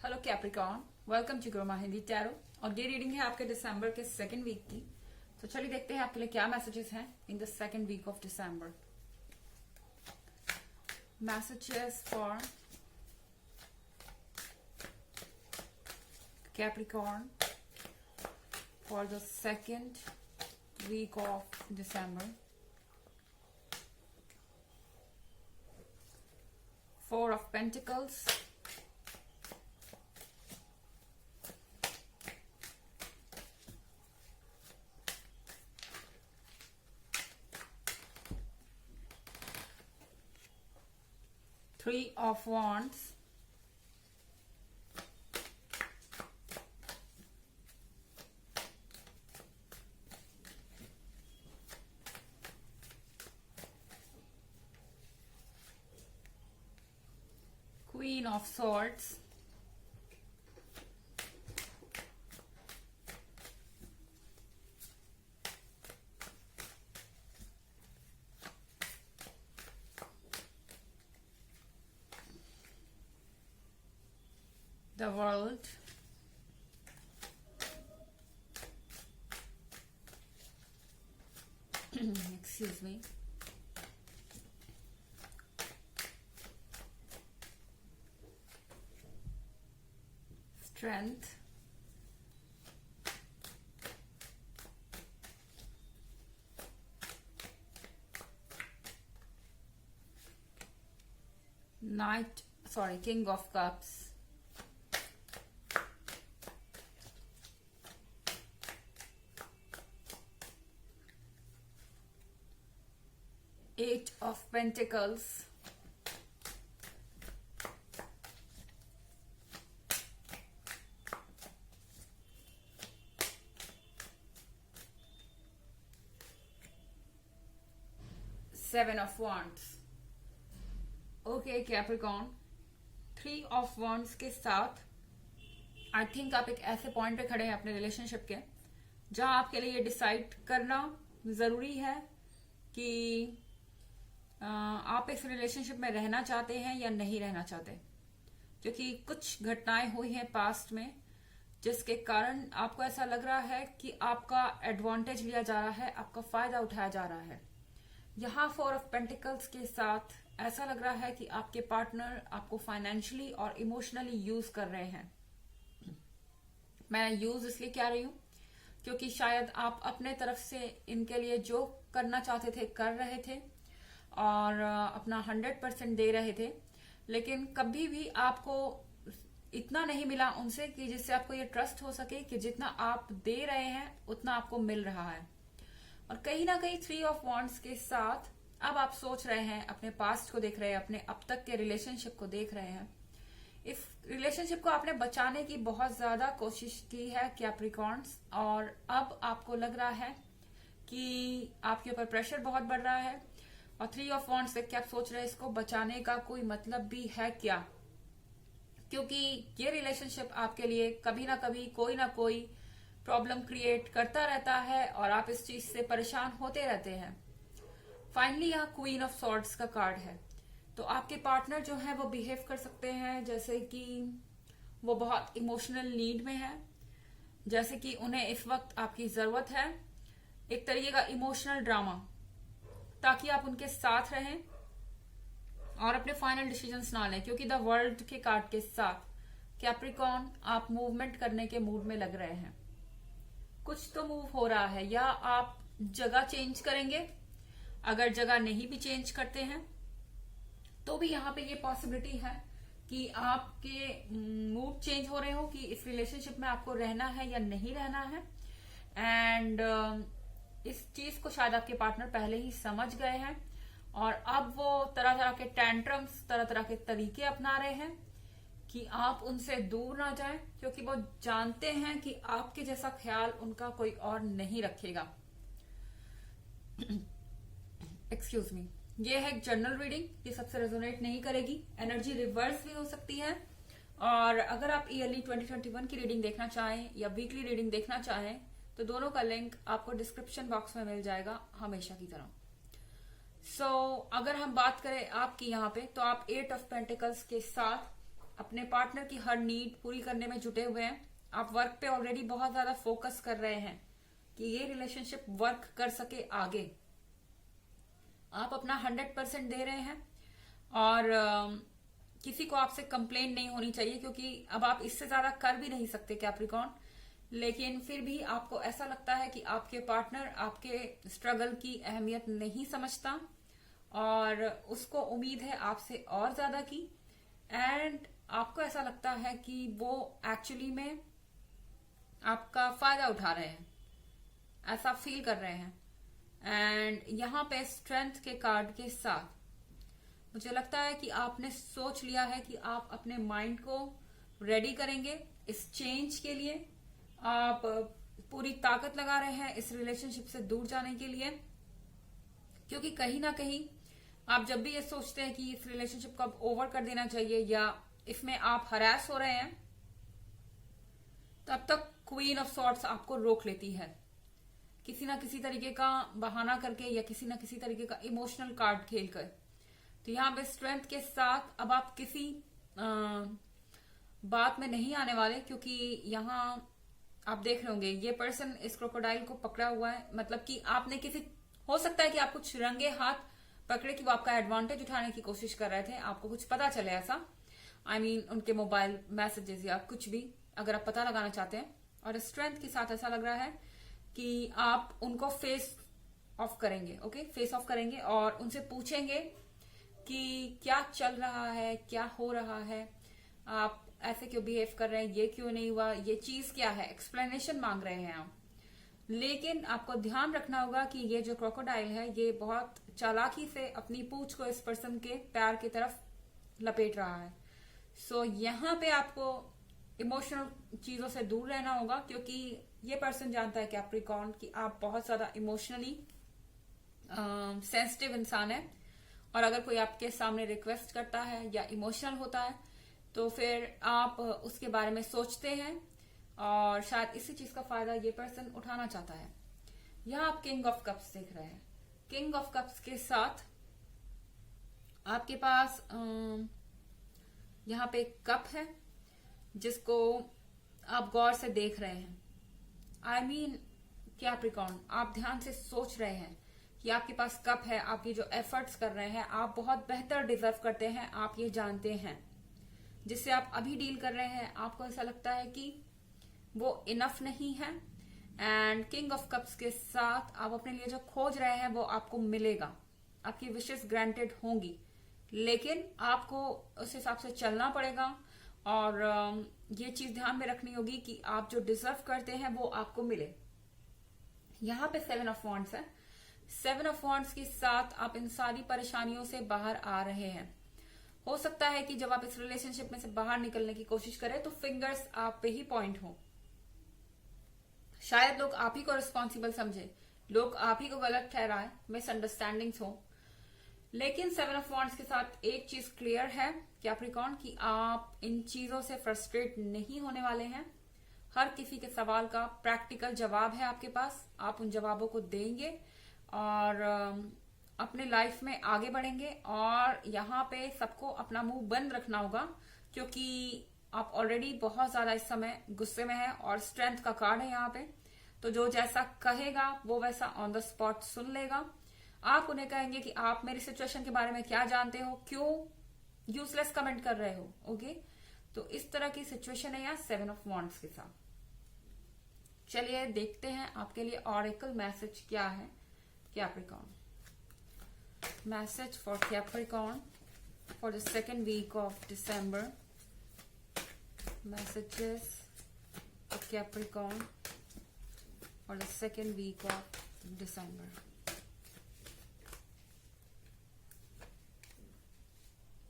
Hello Capricorn, welcome to ग्रोमा Hindi tarot. और ये रीडिंग है आपके दिसंबर के सेकंड वीक की। तो चलिए देखते हैं आपके लिए क्या मैसेजेस हैं in the second week of December. Messages for Capricorn for the second week of December. 4 of Pentacles, Three of Wands, Queen of Swords, the World, excuse me, Strength, King of Cups, Eight of Pentacles, Seven of Wands। Okay Capricorn, 3 of wands के साथ I think आप एक ऐसे point पे खड़े हैं अपने relationship के जहां आपके लिए ये डिसाइड करना जरूरी है कि आप इस रिलेशनशिप में रहना चाहते हैं या नहीं रहना चाहते। क्योंकि कुछ घटनाएं हुई हैं पास्ट में जिसके कारण आपको ऐसा लग रहा है कि आपका एडवांटेज लिया जा रहा है, आपका फायदा उठाया जा रहा है। यहाँ 4 ऑफ पेंटिकल्स के साथ ऐसा लग रहा है कि आपके पार्टनर आपको फाइनेंशियली और इमोशनली यूज कर रहे हैं। मैं यूज इसलिए कह रही हूं क्योंकि शायद आप अपने तरफ से इनके लिए जो करना चाहते थे कर रहे थे और अपना 100% दे रहे थे, लेकिन कभी भी आपको इतना नहीं मिला उनसे कि जिससे आपको ये ट्रस्ट हो सके कि जितना आप दे रहे हैं उतना आपको मिल रहा है। और कहीं ना कहीं 3 ऑफ वॉन्ड्स के साथ अब आप सोच रहे हैं, अपने पास्ट को देख रहे हैं, अपने अब तक के रिलेशनशिप को देख रहे हैं। इस रिलेशनशिप को आपने बचाने की बहुत ज्यादा कोशिश की है कैप्रिकॉर्न्स, और अब आपको लग रहा है कि आपके ऊपर प्रेशर बहुत बढ़ रहा है। और 3 ऑफ वॉन्ड्स देख के आप सोच रहे हैं इसको बचाने का कोई मतलब भी है क्या, क्योंकि ये रिलेशनशिप आपके लिए कभी ना कोई प्रॉब्लम क्रिएट करता रहता है और आप इस चीज से परेशान होते रहते हैं। फाइनली यहाँ क्वीन ऑफ सॉर्ड्स का कार्ड है। तो आपके पार्टनर जो है वो बिहेव कर सकते हैं जैसे कि वो बहुत इमोशनल नीड में है, जैसे कि उन्हें इस वक्त आपकी जरूरत है, एक तरीके का इमोशनल ड्रामा, ताकि आप उनके साथ रहें और अपने फाइनल डिसीजंस ना लें। क्योंकि द वर्ल्ड के कार्ड के साथ कैप्रिकॉर्न आप मूवमेंट करने के मूड में लग रहे हैं। कुछ तो मूव हो रहा है, या आप जगह चेंज करेंगे। अगर जगह नहीं भी चेंज करते हैं तो भी यहाँ पे ये पॉसिबिलिटी है कि आपके मूड चेंज हो रहे हो कि इस रिलेशनशिप में आपको रहना है या नहीं रहना है। एंड इस चीज को शायद आपके पार्टनर पहले ही समझ गए हैं और अब वो तरह तरह के टैंट्रम्स, तरह तरह के तरीके अपना रहे हैं कि आप उनसे दूर ना जाएं, क्योंकि वो जानते हैं कि आपके जैसा ख्याल उनका कोई और नहीं रखेगा। एक्सक्यूज मी, ये है एक जनरल रीडिंग, ये सबसे रेजोनेट नहीं करेगी। एनर्जी रिवर्स भी हो सकती है। और अगर आप ईयरली 2021 की रीडिंग देखना चाहें या वीकली रीडिंग देखना चाहें तो दोनों का लिंक आपको डिस्क्रिप्शन बॉक्स में मिल जाएगा, हमेशा की तरह। सो अगर हम बात करें आपकी यहाँ पे, तो आप 8 ऑफ पेंटिकल्स के साथ आप अपने पार्टनर की हर नीड पूरी करने में जुटे हुए हैं। आप वर्क पे ऑलरेडी बहुत ज्यादा फोकस कर रहे हैं कि ये रिलेशनशिप वर्क कर सके आगे। आप अपना 100% दे रहे हैं और किसी को आपसे कंप्लेन नहीं होनी चाहिए, क्योंकि अब आप इससे ज्यादा कर भी नहीं सकते कैप्रिकॉर्न। लेकिन फिर भी आपको ऐसा लगता है कि आपके पार्टनर आपके स्ट्रगल की अहमियत नहीं समझता और उसको उम्मीद है आपसे और ज्यादा की, एंड आपको ऐसा लगता है कि वो एक्चुअली में आपका फायदा उठा रहे हैं, ऐसा फील कर रहे हैं। एंड यहाँ पे स्ट्रेंथ के कार्ड के साथ मुझे लगता है कि आपने सोच लिया है कि आप अपने माइंड को रेडी करेंगे इस चेंज के लिए। आप पूरी ताकत लगा रहे हैं इस रिलेशनशिप से दूर जाने के लिए, क्योंकि कहीं ना कहीं आप जब भी ये सोचते हैं कि इस रिलेशनशिप को अब ओवर कर देना चाहिए या इसमें आप हरास हो रहे हैं, तब तक क्वीन ऑफ सॉर्ड्स आपको रोक लेती है किसी ना किसी तरीके का बहाना करके या किसी ना किसी तरीके का इमोशनल कार्ड खेलकर। तो यहाँ पे स्ट्रेंथ के साथ अब आप किसी बात में नहीं आने वाले, क्योंकि यहाँ आप देख रहे होंगे ये पर्सन इस क्रोकोडाइल को पकड़ा हुआ है। मतलब कि आपने किसी, हो सकता है कि आप कुछ रंगे हाथ पकड़े कि वो आपका एडवांटेज उठाने की कोशिश कर रहे थे, आपको कुछ पता चले ऐसा, I mean, उनके मोबाइल मैसेजेस या कुछ भी अगर आप पता लगाना चाहते हैं। और स्ट्रेंथ के साथ ऐसा लग रहा है कि आप उनको फेस ऑफ करेंगे, ओके, फेस ऑफ करेंगे और उनसे पूछेंगे कि क्या चल रहा है, क्या हो रहा है, आप ऐसे क्यों बिहेव कर रहे हैं, ये क्यों नहीं हुआ, ये चीज क्या है, एक्सप्लेनेशन मांग रहे हैं आप। लेकिन आपको ध्यान रखना होगा कि ये जो क्रोकोडाइल है ये बहुत चालाकी से अपनी पूंछ को इस पर्सन के पैर की तरफ लपेट रहा है। सो यहाँ पे आपको इमोशनल चीजों से दूर रहना होगा, क्योंकि ये पर्सन जानता है कैप्रिकॉर्न कि आप बहुत ज्यादा इमोशनली सेंसिटिव इंसान है। और अगर कोई आपके सामने रिक्वेस्ट करता है या इमोशनल होता है तो फिर आप उसके बारे में सोचते हैं और शायद इसी चीज का फायदा ये पर्सन उठाना चाहता है। यहाँ आप किंग ऑफ कप्स देख रहे हैं। किंग ऑफ कप्स के साथ आपके पास यहाँ पे एक कप है जिसको आप गौर से देख रहे हैं। I mean, कैप्रिकॉर्न, आप ध्यान से सोच रहे हैं कि आपके पास कप है, आप ये जो एफर्ट्स कर रहे हैं आप बहुत बेहतर डिजर्व करते हैं, आप ये जानते हैं। जिससे आप अभी डील कर रहे हैं आपको ऐसा लगता है कि वो इनफ नहीं है, एंड किंग ऑफ कप्स के साथ आप अपने लिए जो खोज रहे हैं वो आपको मिलेगा, आपकी विशेस ग्रांटेड होंगी, लेकिन आपको उस हिसाब से चलना पड़ेगा। और ये चीज ध्यान में रखनी होगी कि आप जो डिजर्व करते हैं वो आपको मिले। यहाँ पे 7 ऑफ वॉन्ड्स है। 7 ऑफ वॉन्ड्स के साथ आप इन सारी परेशानियों से बाहर आ रहे हैं। हो सकता है कि जब आप इस रिलेशनशिप में से बाहर निकलने की कोशिश करें तो फिंगर्स आप पे ही पॉइंट हो, शायद लोग आप ही को रिस्पॉन्सिबल समझे, लोग आप ही को गलत ठहराए, मिसअंडरस्टैंडिंग्स हो। लेकिन 7 ऑफ वॉन्ड्स के साथ एक चीज क्लियर है कैप्रिकॉर्न कि आप इन चीजों से फ्रस्ट्रेट नहीं होने वाले हैं। हर किसी के सवाल का प्रैक्टिकल जवाब है आपके पास, आप उन जवाबों को देंगे और अपने लाइफ में आगे बढ़ेंगे। और यहाँ पे सबको अपना मुंह बंद रखना होगा, क्योंकि आप ऑलरेडी बहुत ज्यादा इस समय गुस्से में हैं और स्ट्रेंथ का कार्ड है यहाँ पे। तो जो जैसा कहेगा वो वैसा ऑन द स्पॉट सुन लेगा। आप उन्हें कहेंगे कि आप मेरी सिचुएशन के बारे में क्या जानते हो, क्यों यूजलेस कमेंट कर रहे हो, ओके। तो इस तरह की सिचुएशन है यहाँ 7 ऑफ वॉन्ड्स के साथ। चलिए देखते हैं आपके लिए ऑरेकल मैसेज क्या है Capricorn. Message for Capricorn for the second week of December. Messages for Capricorn for the second week of December.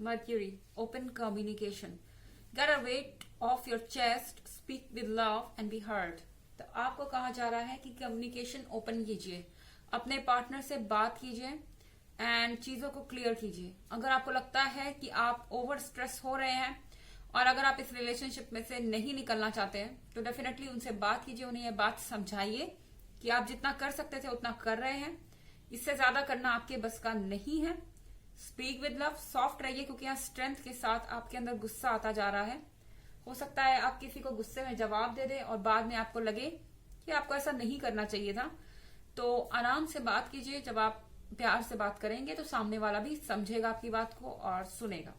Mercury, open communication. Get a weight off your chest, speak with love and be heard. तो आपको कहा जा रहा है कि communication open कीजिए, अपने partner से बात कीजिए एंड चीजों को क्लियर कीजिए। अगर आपको लगता है कि आप ओवर स्ट्रेस हो रहे हैं और अगर आप इस रिलेशनशिप में से नहीं निकलना चाहते हैं तो डेफिनेटली उनसे बात कीजिए, उन्हें यह बात समझाइए कि आप जितना कर सकते थे उतना कर रहे हैं, इससे ज्यादा करना आपके बस का नहीं है। स्पीक विद लव, सॉफ्ट रहिए, क्योंकि यहाँ स्ट्रेंथ के साथ आपके अंदर गुस्सा आता जा रहा है। हो सकता है आप किसी को गुस्से में जवाब दे दें और बाद में आपको लगे कि आपको ऐसा नहीं करना चाहिए था। तो आराम से बात कीजिए। जब आप प्यार से बात करेंगे तो सामने वाला भी समझेगा आपकी बात को और सुनेगा।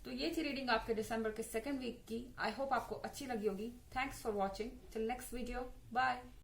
तो ये थी रीडिंग आपके दिसंबर के 2nd वीक की। आई होप आपको अच्छी लगी होगी। Thanks for watching. Till next video, bye.